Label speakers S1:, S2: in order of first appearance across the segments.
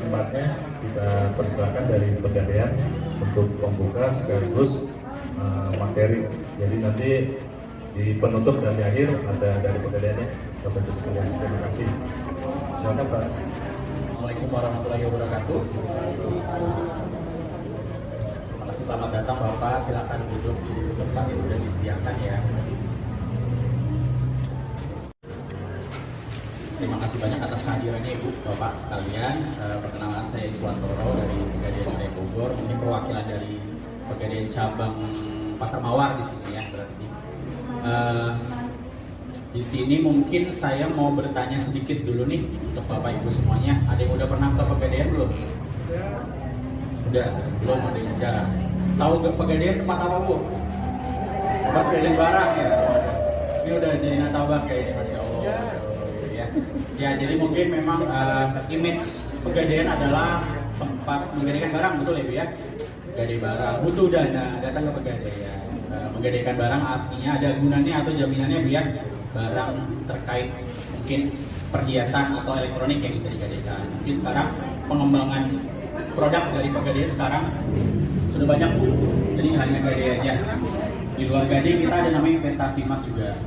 S1: tempatnya kita persilakan dari Pegadaian untuk membuka sekaligus materi. Jadi nanti di penutup dan di akhir ada dari Pegadaiannya. Sampai sekalian, terima kasih. Silakan Pak.
S2: Assalamualaikum warahmatullahi wabarakatuh. Terima kasih, selamat datang Bapak. Silakan duduk di tempat yang sudah disediakan ya. Terima kasih banyak atas kehadirannya Ibu Bapak sekalian. Perkenalkan saya Iswantoro dari Pegadaian Raya Bogor. Ini perwakilan dari Pegadaian cabang Pasar Mawar di sini ya berarti. Di sini mungkin saya mau bertanya sedikit dulu nih untuk Bapak Ibu semuanya. Ada yang udah pernah ke Pegadaian belum? Udah, belum ada yang udah. Tahu gak Pegadaian tempat apa Bu? Tempat keliling barang ya. Ini udah jadi nasabah kayaknya, Masya Allah. Ya, jadi mungkin memang image Pegadaian adalah tempat menggadaikan barang, betul ya Bu ya? Gadai barang, butuh dana, datang ke Pegadaian. Menggadaikan barang artinya ada gunanya atau jaminannya Bu ya? Barang terkait mungkin perhiasan atau elektronik yang bisa digadaikan. Mungkin sekarang pengembangan produk dari Pegadaian sekarang sudah banyak Bu. Jadi nggak hanya gadai aja. Di luar gadai kita ada namanya investasi emas juga.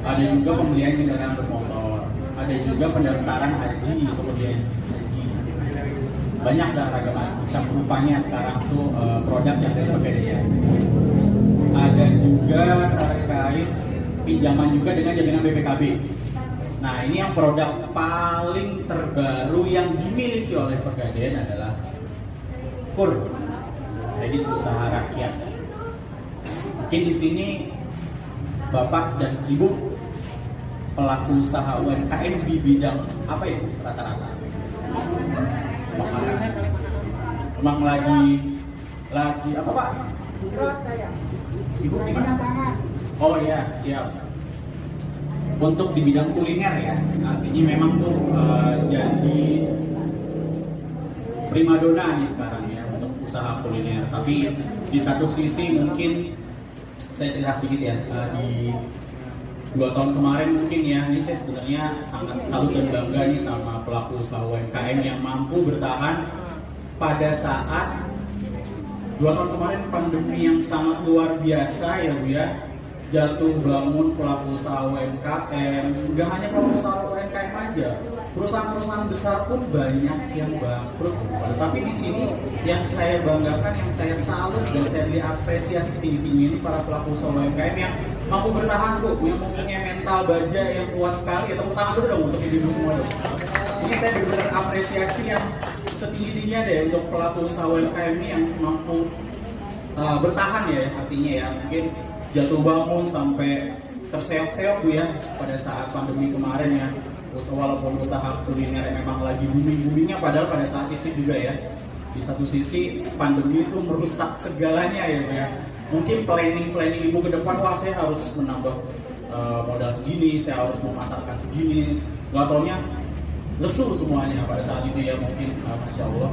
S2: Ada juga pembelian kendaraan bermotor. Ada juga pendaftaran haji, kemudian haji. Banyak lah ragam macam rupanya sekarang tuh produk yang dari Pegadaian. Ada juga terkait pinjaman juga dengan jaminan BPKB. Nah ini yang produk paling terbaru yang dimiliki oleh Pegadaian adalah KUR, kredit usaha rakyat. Mungkin di sini Bapak dan Ibu pelaku usaha UMKM di bidang apa ya rata-rata? Emang lagi apa Pak? Ibu gimana? Oh ya, siap. Untuk di bidang kuliner ya, artinya memang tuh jadi primadona nih sekarang ya untuk usaha kuliner. Tapi di satu sisi mungkin saya cerita sedikit ya, di 2 tahun kemarin mungkin ya, ini saya sebenarnya sangat salut dan bangga nih sama pelaku usaha UMKM yang mampu bertahan pada saat 2 tahun kemarin pandemi yang sangat luar biasa ya Bu ya. Jatuh bangun pelaku usaha UMKM, nggak hanya pelaku usaha UMKM aja, perusahaan-perusahaan besar pun banyak yang bangkrut. Tapi di sini yang saya banggakan, yang saya salut dan saya diapresiasi setinggi-tinggi ini para pelaku usaha UMKM yang mampu bertahan Bu, yang mempunyai mental baja yang kuat sekali. Ya, tepuk tangan dulu dong untuk ibu semua dong. Ini saya benar-benar apresiasi yang setinggi-tingginya deh untuk pelaku usaha UMKM ini yang mampu bertahan ya, artinya ya mungkin jatuh bangun sampai terseok-seok Bu ya pada saat pandemi kemarin ya. Walaupun usaha kuliner yang memang lagi booming-boomingnya, padahal pada saat itu juga ya di satu sisi pandemi itu merusak segalanya ya Bu ya. Mungkin planning Ibu ke depan, wah saya harus menambah modal segini, saya harus memasarkan segini, nggak taunya lesu semuanya pada saat itu ya mungkin. Masya Allah.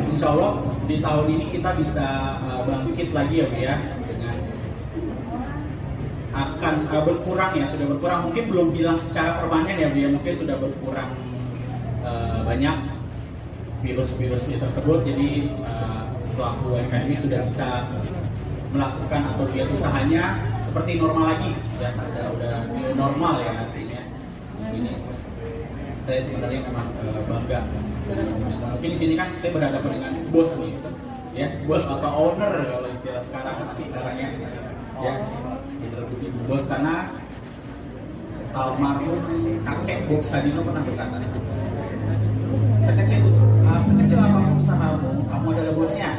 S2: Insya Allah di tahun ini kita bisa bangkit lagi ya Bu ya, akan berkurang ya, sudah berkurang, mungkin belum bilang secara permanen ya Bu ya, mungkin sudah berkurang banyak virus-virusnya tersebut. Jadi pelaku UMKM ini sudah bisa melakukan atau giat usahanya seperti normal lagi ya, udah normal ya nantinya di sini. Saya sebenarnya memang bangga. Mungkin di sini kan saya berhadapan dengan bos nih ya, bos atau owner kalau istilah sekarang nanti caranya ya. Bos, karena almarhum kakek Bob Sadino pernah berkata itu, sekecil apapun usahamu, kamu adalah bosnya.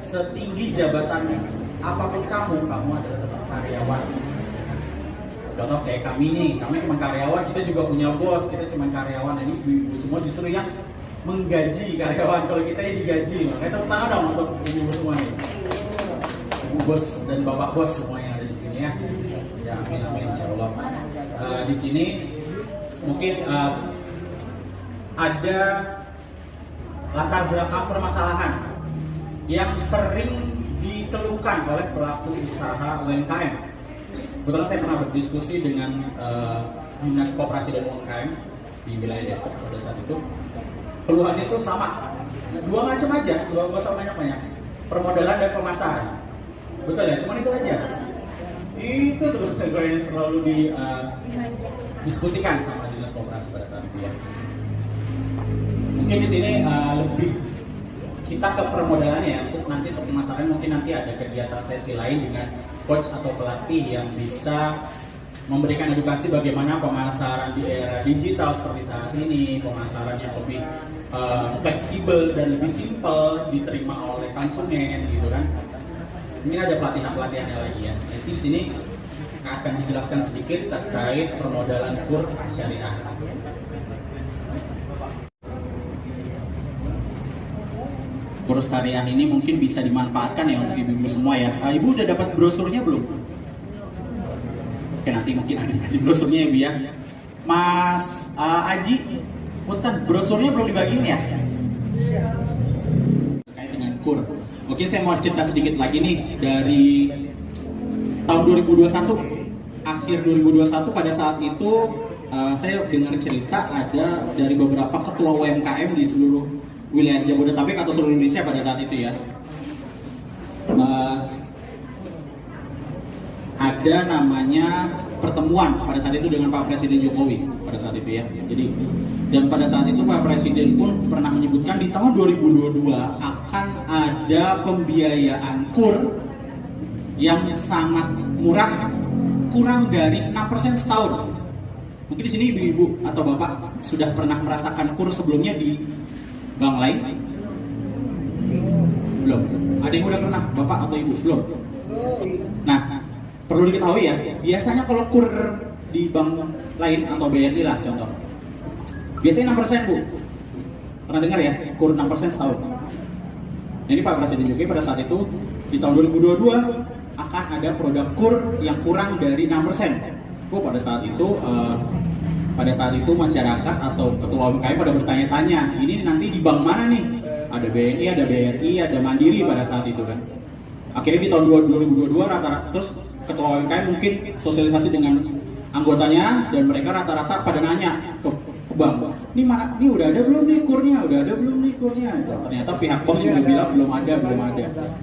S2: Setinggi jabatan apapun kamu adalah tetap karyawan. Contoh kayak kami nih, kami cuma karyawan, kita juga punya bos, kita cuma karyawan. Ini ibu semua justru yang menggaji karyawan, kalau kita yang digaji. Makanya tepuk tangan dong untuk ibu semua nih, ibu bos dan bapak bos semua yang ada di sini ya. Ya, amin insya Allah. Di sini mungkin ada latar belakang permasalahan yang sering dikeluhkan oleh pelaku usaha UMKM. Kebetulan saya pernah berdiskusi dengan Dinas Koperasi dan UMKM di wilayah Depok pada saat itu. Keluhannya itu sama, dua macam aja, dua gak usah banyak-banyak, permodalan dan pemasaran. Betul ya, cuman itu aja. Itu terus yang selalu diskusikan sama dinas koperasi pada saat itu ya. Mungkin di sini lebih kita ke permodalannya ya, untuk nanti untuk pemasaran mungkin nanti ada kegiatan sesi lain dengan coach atau pelatih yang bisa memberikan edukasi bagaimana pemasaran di era digital seperti saat ini, pemasaran yang lebih fleksibel dan lebih simpel diterima oleh konsumen gitu kan. Mungkin ada pelatihan-pelatihannya lagi ya. Jadi di sini akan dijelaskan sedikit terkait permodalan KUR syariah. KUR syariah ini mungkin bisa dimanfaatkan ya untuk ibu-ibu semua ya. Ibu udah dapat brosurnya belum? Oke, nanti mungkin ada dikasih brosurnya ya Bu ya. Mas Aji, punten, brosurnya belum dibagiin ya? Terkait dengan KUR. Oke, saya mau cerita sedikit lagi nih dari tahun 2021, akhir 2021 pada saat itu saya dengar cerita ada dari beberapa ketua UMKM di seluruh wilayah Jabodetabek atau seluruh Indonesia pada saat itu ya. Ada namanya pertemuan pada saat itu dengan Pak Presiden Jokowi pada saat itu ya. Jadi dan pada saat itu Pak Presiden pun pernah menyebutkan di tahun 2022 akan ada pembiayaan KUR yang sangat murah, kurang dari 6% setahun. Mungkin di sini ibu-ibu atau bapak sudah pernah merasakan KUR sebelumnya di bank lain? Belum. Ada yang udah pernah, bapak atau ibu? Belum. Nah, perlu diketahui ya, biasanya kalau KUR di bank lain atau BRI lah contoh, biasanya 6% Bu. Pernah dengar ya, KUR 6% setahun. Nah, ini Pak Presiden Jokowi pada saat itu di tahun 2022 akan ada produk KUR yang kurang dari 6%. Bu, pada saat itu masyarakat atau ketua UMKM pada bertanya-tanya, ini nanti di bank mana nih? Ada BNI, ada BRI, ada Mandiri pada saat itu kan. Akhirnya di tahun 2022 rata-rata terus ketua UMKM mungkin sosialisasi dengan anggotanya dan mereka rata-rata pada nanya ke bank, ini mana? Ini udah ada belum nih KUR-nya? Udah ada belum nih KUR-nya? Ternyata pihak bank juga bilang belum ada.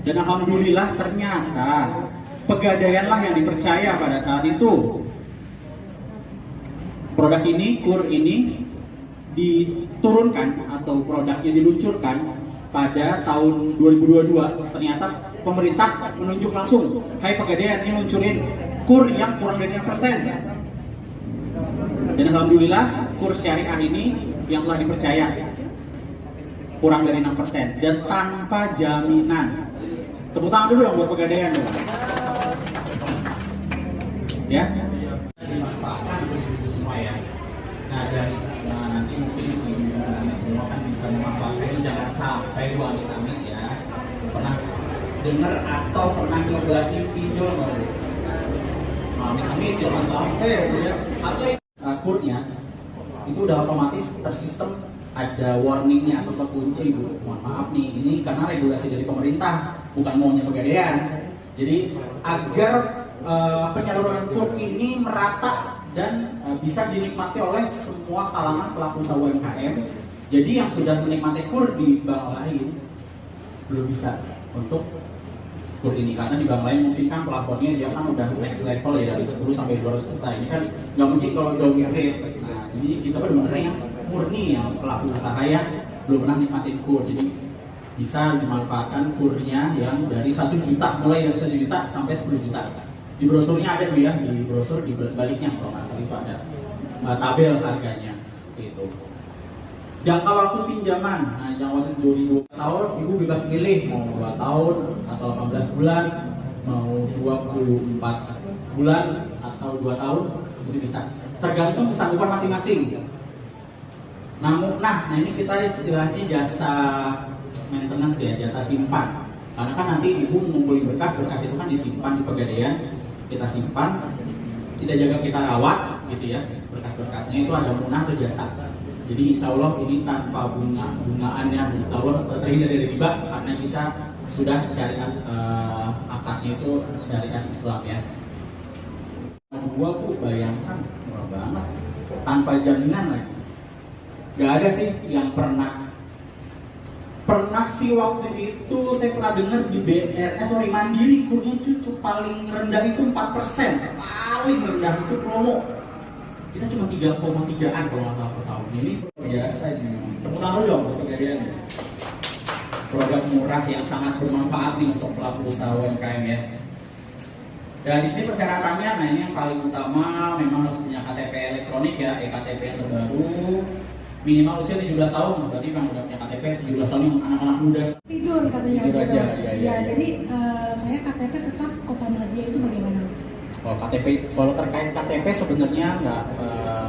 S2: Dan alhamdulillah ternyata Pegadaianlah yang dipercaya pada saat itu. Produk ini, KUR ini diturunkan atau produknya diluncurkan pada tahun 2022. Ternyata pemerintah menunjuk langsung, hai Pegadaian, ini luncurin KUR yang kurang dari 6%. Dan alhamdulillah KUR syariah ini yang telah dipercaya kurang dari 6% dan tanpa jaminan. Tepuk tangan dulu dong buat Pegadaian dong. Ya. Dimanfaatkan untuk semua ya. Nah, dan nanti mungkin sini semua kan bisa memanfaatkan ini, jangan sampai gua amit-amit ya. Pernah dengar atau pernah nyoba di pinjol nggak? Amit-amit jangan sampai ya. Atau KUR-nya itu udah otomatis tersistem ada warningnya atau terkunci, Bu. Mohon maaf nih, ini karena regulasi dari pemerintah, bukan maunya Pegadaian. Jadi agar penyaluran KUR ini merata dan bisa dinikmati oleh semua kalangan pelaku usaha UMKM. Jadi yang sudah menikmati KUR di bank lain belum bisa untuk KUR ini, karena di bank lain mungkin kan plafonnya dia kan udah next level ya, dari 10 sampai 200 juta. Ini kan nggak mungkin kalau downgrade. Nah, ini kita benar-benar yang murni yang pelaku usaha yang belum pernah nikmatin KUR. Jadi bisa dimanfaatkan KUR-nya yang dari 1 juta, mulai dari 1 juta sampai 10 juta. Di brosurnya ada ya, di brosur di baliknya kalau nggak salah itu ada tabel harganya seperti itu. Jangka waktu pinjaman, nah jangka waktu 22 tahun, ibu bebas pilih mau 2 tahun atau 18 bulan, mau 24 bulan atau 2 tahun, itu bisa. Tergantung kesanggupan masing-masing. Nah ini kita istilahnya jasa maintenance ya, jasa simpan. Karena kan nanti ibu mengumpulin berkas itu kan disimpan di Pegadaian, kita simpan, kita jaga, kita rawat gitu ya. Berkas-berkasnya itu ada munah atau jasa. Jadi insya Allah ini tanpa bunga-bungaan yang terhindar dari riba, karena kita sudah syariat akadnya itu syariat Islam ya. Dua Bu, bayangkan murah banget, tanpa jaminan lagi. Gak ada sih yang pernah pernah sih waktu itu saya pernah dengar di Mandiri kurnya cucu paling rendah itu 4%, paling rendah itu promo kita cuma 3,3an kalau nggak salah per tahun. Ini biasa ini. Tepuk tangan dong untuk kejadian. Produk murah yang sangat bermanfaat nih untuk pelaku usaha UMKM ya. Dan di sini persyaratannya, nah ini yang paling utama memang harus punya KTP elektronik ya, eKTP yang terbaru. Minimal usia 17 tahun, berarti memang udah punya KTP 17 tahun yang anak-anak muda.
S3: Tidur katanya.
S2: Tidur
S3: gitu.
S2: aja, ya.
S3: Jadi saya KTP tetap Kota Madia itu bagaimana Mas?
S2: Kalau terkait KTP sebenarnya nggak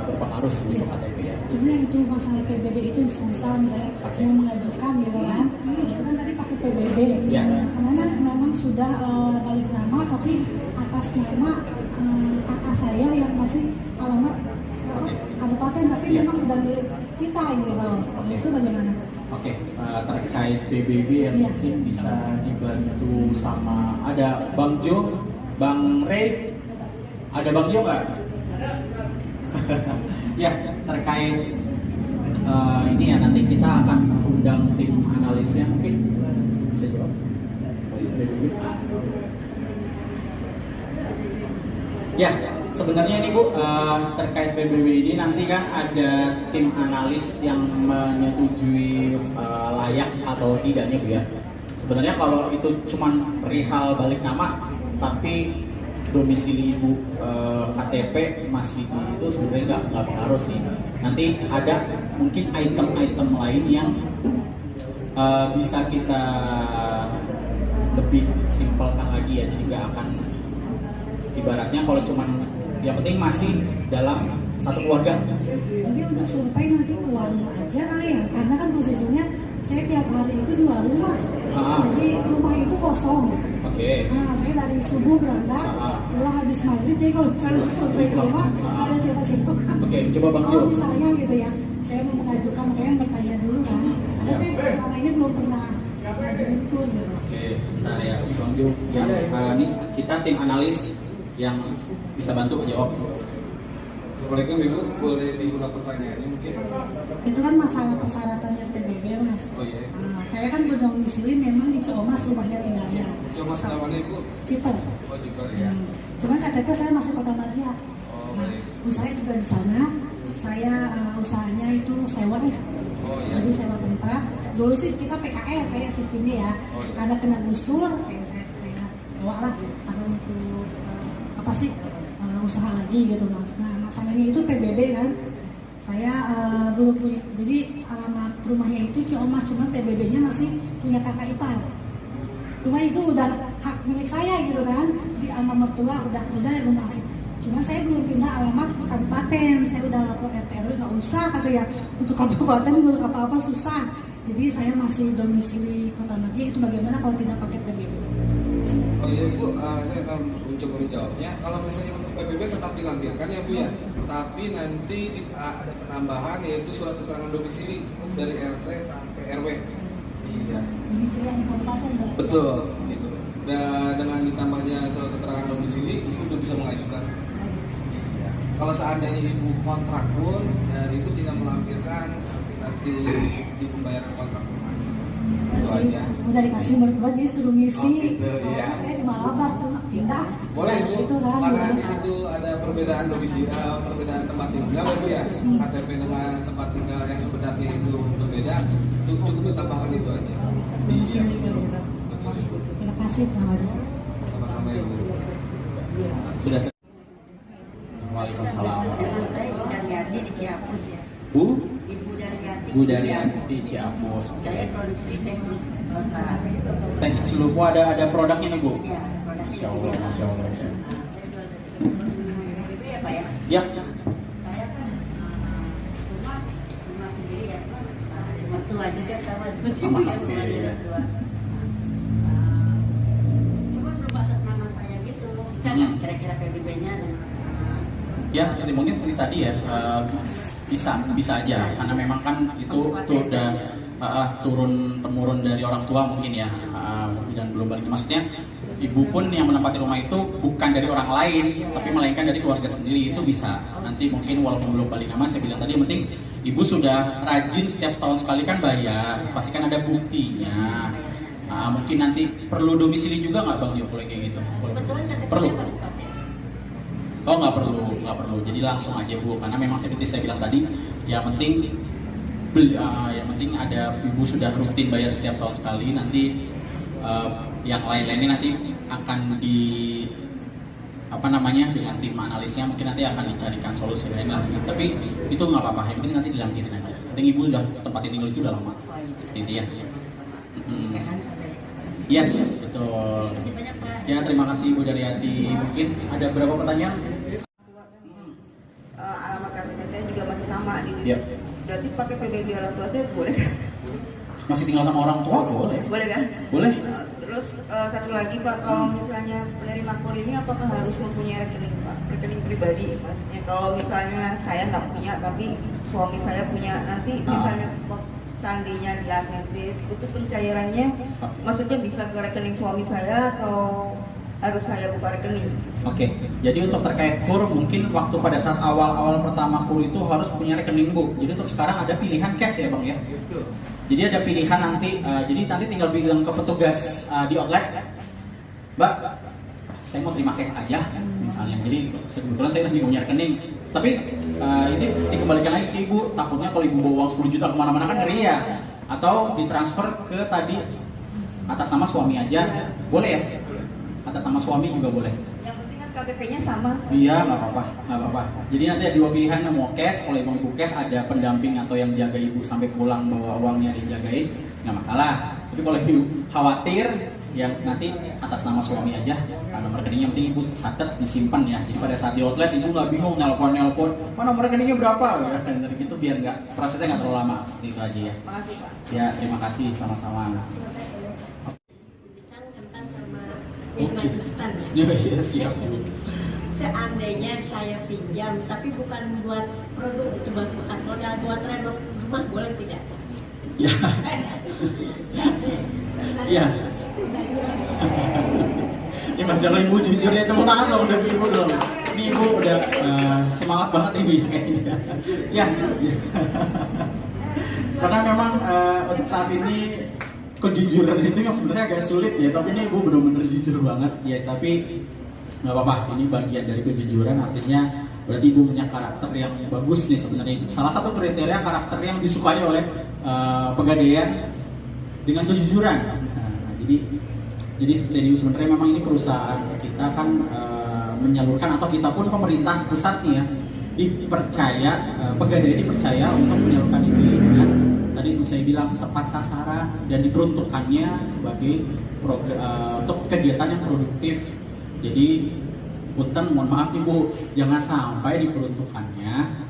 S2: berpengaruh sih untuk KTP ya.
S3: Sebenarnya itu masalah PBB itu misalnya saya mau mengajukan gitu kan, itu kan tadi pakai PBB.
S2: Ya.
S3: Karena memang sudah balik nama tapi atas nama kakak saya yang masih alamat kabupaten tapi memang sudah milik kita gitu. Itu bagaimana?
S2: Oke, terkait PBB yang mungkin bisa dibantu sama ada Bang Jo, Bang Ray, ada Bang Jo nggak? Ya, terkait ini ya nanti kita akan undang tim analisnya mungkin bisa jawab. Ya, sebenarnya ini Bu terkait PBB ini nanti kan ada tim analis yang menyetujui layak atau tidaknya Bu ya. Sebenarnya kalau itu cuman perihal balik nama tapi domisili Ibu KTP masih di itu sebenarnya nggak pengaruh sih. Nanti ada mungkin item-item lain yang bisa kita lebih simpelkan lagi ya. Jadi nggak akan ibaratnya kalau cuman yang penting masih dalam satu keluarga.
S3: Tapi untuk survei nanti ke warung aja kali ya, karena kan posisinya saya tiap hari itu di warung Mas. Jadi rumah itu kosong.
S2: Oke.
S3: Nah, saya dari subuh berangkat, pulang habis maghrib, jadi kalau misalnya survei ke rumah, ada siapa-siapa.
S2: Oke, coba Bang Jo.
S3: Misalnya gitu ya, saya mau mengajukan, makanya bertanya dulu kan. Karena saya selama ini belum pernah ngajuin pun gitu.
S2: Oke, sebentar ya, Bang Jo. Yang ini kita tim analis yang bisa bantu jawab.
S4: Assalamualaikum Ibu, boleh diulang pertanyaannya mungkin?
S3: Itu kan masalah persyaratannya PBB Mas.
S4: Oh iya.
S3: Saya kan berdomisili memang di Ciamas rumahnya tinggalnya.
S4: Ciamas namanya Ibu?
S3: Ciper.
S4: Oh Ciper ya.
S3: Cuma KTP saya masuk Kota Madia.
S4: Oh
S3: Nah,
S4: baik.
S3: saya juga di sana. Saya usahanya itu sewa ya.
S4: Oh iya.
S3: Jadi sewa tempat. Dulu sih kita PKL saya sistemnya ya.
S4: Oh, iya.
S3: Karena kena gusur, saya sewa lah. Karena untuk apa sih usaha lagi gitu Mas. Nah masalahnya itu PBB kan. Saya belum punya. Jadi alamat rumahnya itu Ciamas, cuma PBB-nya masih punya kakak ipar. Cuma itu udah hak milik saya gitu kan. Di sama mertua udah rumah. Cuma saya belum pindah alamat ke kabupaten. Saya udah lapor RT RW nggak usah kata ya. Untuk kabupaten ngurus apa-apa susah. Jadi saya masih domisili Kota Madia. Itu bagaimana kalau tidak pakai PBB?
S4: Oh iya Bu, saya akan mencoba menjawabnya. Kalau misalnya untuk PBB tetap dilampirkan ya Bu ya. Tapi nanti ada penambahan yaitu surat keterangan domisili dari RT sampai RW. Iya.
S3: Domisili yang kabupaten.
S4: Betul, gitu. Dan dengan ditambahnya surat keterangan domisili, Ibu udah bisa mengajukan. Iya. Kalau seandainya Ibu kontrak pun, Ibu tinggal melampirkan nanti di pembayaran kontrak. Itu aja.
S3: Udah dikasih mertua jadi suruh ngisi.
S4: Oh, gitu, iya.
S3: Saya di Malabar tuh pindah.
S4: Boleh Bu,
S3: Itu kan,
S4: karena
S3: ya.
S4: di situ ada perbedaan domisili, perbedaan tempat tinggal Bu ya. KTP dengan tempat tinggal yang sebenarnya itu berbeda, cukup ditambahkan itu aja.
S3: Domisili gitu.
S4: Betul Ibu.
S3: Terima kasih Tuhan.
S4: Sama-sama Ibu.
S2: Sudah. Waalaikumsalam.
S5: Dengan saya Ibu Daryati di Ciapus ya.
S2: Bu
S5: Ibu Daryati.
S2: di Ciampus.
S5: Saya produksi teh celupa.
S2: Teh celupa ada produknya nih Bu.
S5: Ya, ada produk
S2: Masya Allah, Masya Allah.
S5: Itu ya Pak ya.
S2: Yap.
S5: Saya kan rumah sendiri ya. Mertua juga sama.
S2: Sama, oke, ya.
S5: Cuma belum atas nama saya gitu. Bisa nggak kira-kira PBB-nya dan
S2: Ya seperti tadi ya, bisa aja karena memang kan itu udah turun temurun dari orang tua mungkin ya, dan belum balik. Maksudnya ibu pun yang menempati rumah itu bukan dari orang lain tapi melainkan dari keluarga sendiri, itu bisa. Nanti mungkin walaupun belum balik nama, saya bilang tadi yang penting Ibu sudah rajin setiap tahun sekali kan bayar, pasti kan ada buktinya. Mungkin nanti perlu domisili juga nggak Bang Dio kayak gitu?
S5: Kebetulan
S2: Perlu.
S5: KTP-nya kabupaten.
S2: Oh nggak perlu. Jadi langsung aja Bu, karena memang seperti saya bilang tadi, yang penting ada Ibu sudah rutin bayar setiap tahun sekali. Nanti yang lain-lainnya nanti akan dengan tim analisnya mungkin nanti akan dicarikan solusi lain lah. Tapi itu nggak apa-apa, yang penting nanti dilangkirin aja. Penting Ibu udah tempat tinggal itu udah lama.
S5: Oh iya, sudah.
S2: Gitu ya.
S5: Kan sampai.
S2: Yes, betul.
S5: Terima kasih banyak Pak.
S2: Ya, terima kasih Ibu Daryati. Mungkin ada berapa pertanyaan?
S6: Alamat KTP saya juga masih sama di sini.
S2: Iya.
S6: Berarti pakai PBB orang tua saya boleh kan?
S2: Masih tinggal sama orang tua boleh?
S6: Boleh kan?
S2: Boleh.
S6: Terus satu lagi Pak, kalau misalnya penerima KUR ini apakah harus mempunyai rekening Pak? Rekening pribadi maksudnya. Kalau misalnya saya nggak punya tapi suami saya punya, nanti misalnya seandainya di ACC itu pencairannya maksudnya bisa ke rekening suami saya atau harus saya buka rekening?
S2: Oke, jadi untuk terkait KUR mungkin waktu pada saat awal pertama KUR itu harus punya rekening Bu. Jadi untuk sekarang ada pilihan cash ya Bang ya. Jadi ada pilihan nanti, jadi nanti tinggal bilang ke petugas di outlet, Mbak, saya mau terima cash aja misalnya. Jadi sebetulnya saya lagi punya rekening, tapi ini dikembalikan lagi ke Ibu. Takutnya kalau Ibu bawa uang 10 juta kemana-mana kan ngeri ya. Atau ditransfer ke tadi atas nama suami aja, boleh ya? Atas nama suami juga boleh.
S6: Yang penting kan KTP-nya sama.
S2: Iya, nggak apa-apa. Jadi nanti ada dua pilihan, mau cash. Kalau Ibu cash ada pendamping atau yang jaga Ibu sampai pulang bawa uangnya dijagain, nggak masalah. Tapi kalau Ibu khawatir, yang nanti atas nama suami aja, nomor rekeningnya penting Ibu catat, disimpan ya. Jadi pada saat di outlet Ibu nggak bingung nelpon, mana nomor rekeningnya berapa? Ya, dan dari gitu biar nggak prosesnya nggak terlalu lama, seperti itu aja ya.
S6: Makasih Pak.
S2: Ya, terima kasih sama-sama.
S5: Bicara tentang sama minuman instan ya.
S2: Iya siap.
S5: Seandainya saya pinjam, tapi bukan buat produk itu, bukan modal buat renov rumah, boleh tidak?
S2: Ya. Iya. Ini masalah Ibu jujur ya, tepuk tangan dong udah Ibu dong. Ini Ibu udah semangat banget Ibu ya kayaknya. Ya. Karena memang untuk saat ini kejujuran itu yang sebenarnya agak sulit ya, tapi ini Ibu benar-benar jujur banget ya. Tapi nggak apa-apa, ini bagian dari kejujuran, artinya berarti Ibu punya karakter yang bagus nih sebenarnya. Salah satu kriteria karakter yang disukai oleh Pegadaian dengan kejujuran. Jadi seperti ini sebenarnya memang ini perusahaan kita kan menyalurkan, atau kita pun pemerintah pusatnya dipercaya, Pegadaian dipercaya untuk menyalurkan ini dengan tadi saya bilang tepat sasaran dan diperuntukkannya sebagai untuk kegiatan yang produktif. Jadi punten, mohon maaf nih Bu, jangan sampai diperuntukkannya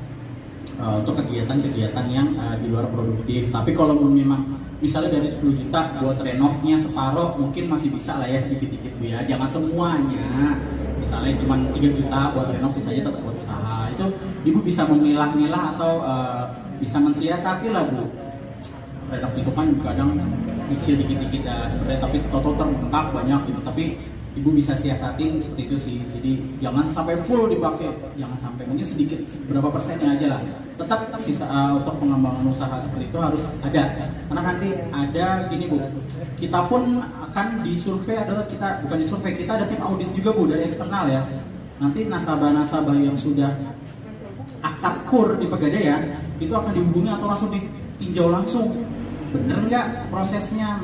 S2: untuk kegiatan-kegiatan yang di luar produktif. Tapi kalau memang misalnya dari 10 juta buat renovnya separuh, mungkin masih bisa lah ya, dikit-dikit Bu ya. Jangan semuanya. Misalnya cuma 3 juta buat renov, sisanya tetap buat usaha. Itu Ibu bisa memilah-milah atau bisa mensiasati lah Bu. Renov itu kan kadang kecil dikit-dikit ya sebenarnya, tapi total terbengkak banyak gitu. Tapi Ibu bisa siasatin seperti itu sih. Jadi jangan sampai full dipakai, jangan sampai, mungkin sedikit berapa persennya aja lah. Tetap sisa untuk pengembangan usaha seperti itu harus ada. Karena nanti ada gini Bu, kita pun akan disurvei, kita bukan disurvei, kita ada tim audit juga Bu dari eksternal ya. Nanti nasabah-nasabah yang sudah akad KUR di Pegadaian itu akan dihubungi atau langsung ditinjau langsung. Bener nggak prosesnya?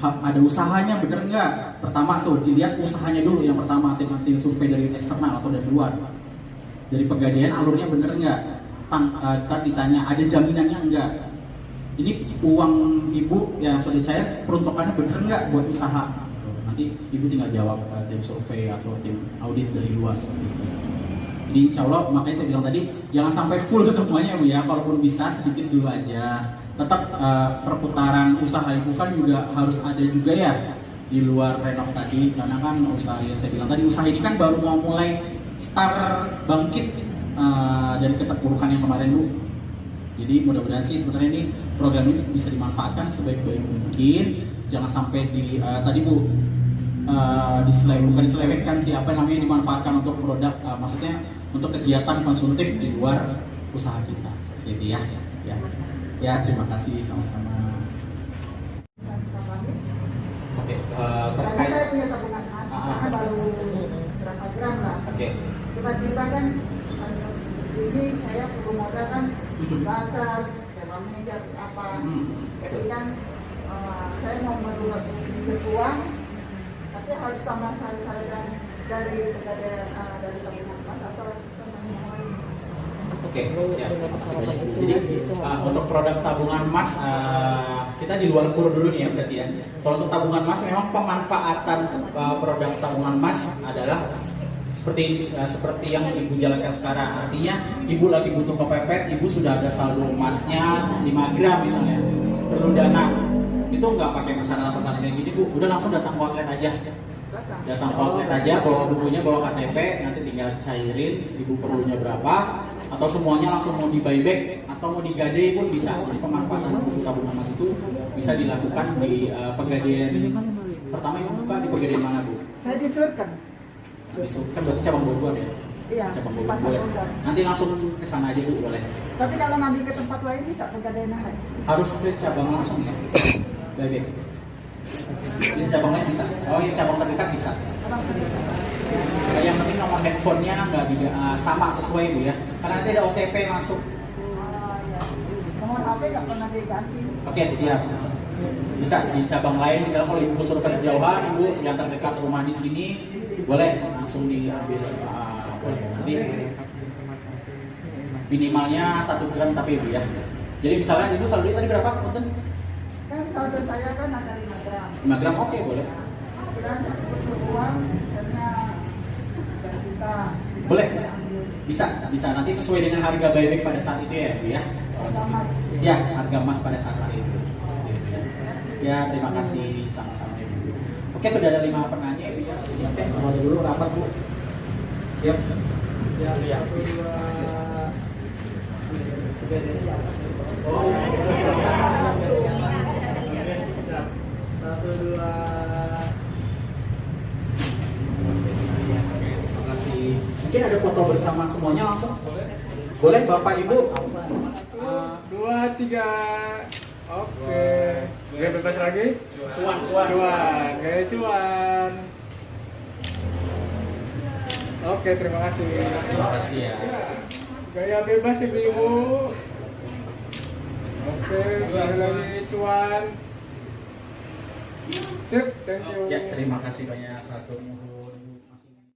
S2: Ada usahanya bener nggak? Pertama tuh dilihat usahanya dulu, yang pertama tim survei dari eksternal atau dari luar. Dari Pegadaian alurnya bener nggak? Tadi ditanya ada jaminannya enggak? Ini uang Ibu yang sudah cair peruntukannya bener nggak buat usaha? Nanti Ibu tinggal jawab tim survei atau tim audit dari luar seperti itu. Jadi insya Allah, makanya saya bilang tadi jangan sampai full semuanya Bu ya, kalaupun bisa sedikit dulu aja. Tetap perputaran usaha Ibu kan juga harus ada juga ya di luar renov tadi, karena kan usaha yang saya bilang tadi, usaha ini kan baru mau mulai start bangkit dari keterpurukan yang kemarin Bu. Jadi mudah-mudahan sih sebenarnya ini program ini bisa dimanfaatkan sebaik-baik mungkin. Jangan sampai tadi Bu bukan diselewengkan sih, apa namanya, dimanfaatkan untuk produk, maksudnya untuk kegiatan konsumtif di luar usaha kita. gitu ya. Ya terima kasih sama-sama. Oke, terkait
S7: Saya punya tabungan emas, karena baru berapa gram lah.
S2: Oke.
S7: Tiba-tiba kan ini saya perlu modal kan pasar, sewa meja apa. Jadi kan saya mau menurut uang, tapi harus tambah saldo dari pegadaian dari tabungan emas atau teman yang lain.
S2: Oke, siap. Makasih banyak. Jadi untuk produk tabungan emas kita di luar kur dulu nih ya berarti ya. Kalau untuk tabungan emas memang pemanfaatan produk tabungan emas adalah seperti yang Ibu jalankan sekarang. Artinya Ibu lagi butuh kepepet, Ibu sudah ada saldo emasnya 5 gram misalnya, perlu dana. Itu nggak pakai persyaratan kayak gini Bu, udah langsung datang ke outlet aja. Datang ke outlet aja, bawa bukunya, bawa KTP, nanti tinggal cairin Ibu perlunya berapa, atau semuanya langsung mau di buyback atau mau digadai pun bisa. Jadi pemanfaatan buku tabungan emas itu bisa dilakukan di pegadaian. Pertama Ibu buka di pegadaian mana Bu?
S7: Saya disurkan.
S2: Kan berarti cabang Bogor ya?
S7: Iya,
S2: Cabang
S7: Pasar
S2: Bogor.
S7: Bogor.
S2: Nanti langsung ke sana aja Bu, boleh.
S7: Tapi kalau ngambil ke tempat lain bisa pegadaian yang lain.
S2: Harus ke cabang langsung ya? Buyback. Di cabang lain bisa? Oh iya, cabang terdekat bisa. Yang penting nomor handphonenya nggak sama sesuai Bu ya, karena nanti ada OTP masuk.
S7: Nomor HP nggak pernah diganti.
S2: Oke, siap. Bisa di cabang lain, misalnya kalau Ibu suruh kejauhan, Ibu yang terdekat rumah di sini, boleh langsung diambil. Boleh. Nanti minimalnya 1 gram tapi Ibu ya. Jadi misalnya Ibu saldo tadi berapa? Punten?
S7: Kan saldo saya kan ada 5 gram.
S2: 5 gram, oke boleh.
S7: Dan uang karena juta.
S2: Boleh. Bisa nanti sesuai dengan harga buyback pada saat itu ya Bu ya. Ya, harga emas pada saat itu. Ya, terima kasih sama-sama Ibu. Oke, sudah ada 5 penanya Ibu ya. Oke, mulai dulu rapat Bu. Siap. Ya.
S8: Satu, dua.
S2: Terima kasih. Mungkin ada foto bersama semuanya langsung. Boleh Bapak Ibu.
S8: 2, 3. Oke. Oke, bebas lagi.
S2: Cuan.
S8: Oke, cuan. Oke, terima kasih.
S2: Terima kasih ya.
S8: Gaya bebas Ibu. Oke, sekali lagi cuan. Sip, thank you.
S2: Ya, terima kasih banyak Hatur Nuhun.